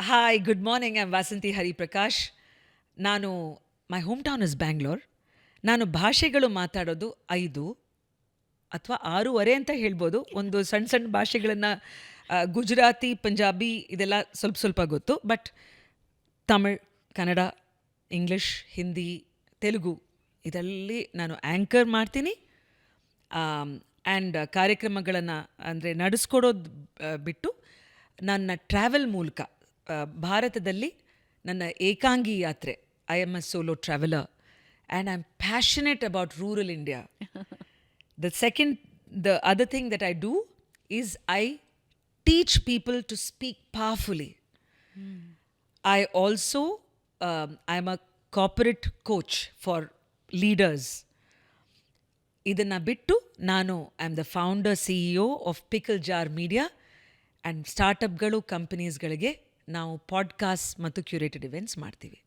Hi, good morning. I'm Vasanthi Hariprakash. ನಾನು my home town is Bangalore. ನಾನು ಭಾಷೆಗಳು ಮಾತಾಡೋದು 5 ಅಥವಾ 6.5 ಅಂತ ಹೇಳ್ಬೋದು. ಒಂದು ಸಣ್ಣ ಸಣ್ಣ ಭಾಷೆಗಳನ್ನು ಗುಜರಾತಿ, ಪಂಜಾಬಿ ಇದೆಲ್ಲ ಸ್ವಲ್ಪ ಸ್ವಲ್ಪ ಗೊತ್ತು. ಬಟ್ ತಮಿಳ್, ಕನ್ನಡ, ಇಂಗ್ಲಿಷ್, ಹಿಂದಿ, ತೆಲುಗು ಇದರಲ್ಲಿ ನಾನು ಆ್ಯಂಕರ್ ಮಾಡ್ತೀನಿ. ಆ್ಯಂಡ್ ಕಾರ್ಯಕ್ರಮಗಳನ್ನು ಅಂದರೆ ನಡೆಸ್ಕೊಡೋದು ಬಿಟ್ಟು ನನ್ನ ಟ್ರಾವೆಲ್ ಮೂಲಕ ಭಾರತದಲ್ಲಿ ನನ್ನ ಏಕಾಂಗಿ ಯಾತ್ರೆ, I am a solo traveller and I am passionate about rural India. The other thing that I do is I teach people to speak powerfully. I also, I'm a corporate coach for leaders. ಇದನ್ನು ಬಿಟ್ಟು ನಾನು I am the founder CEO of Pickle Jar Media and ಸ್ಟಾರ್ಟಪ್ಗಳು ಕಂಪನೀಸ್ಗಳಿಗೆ ನಾವು podcast ಮತ್ತು curated events ಮಾಡ್ತೀವಿ.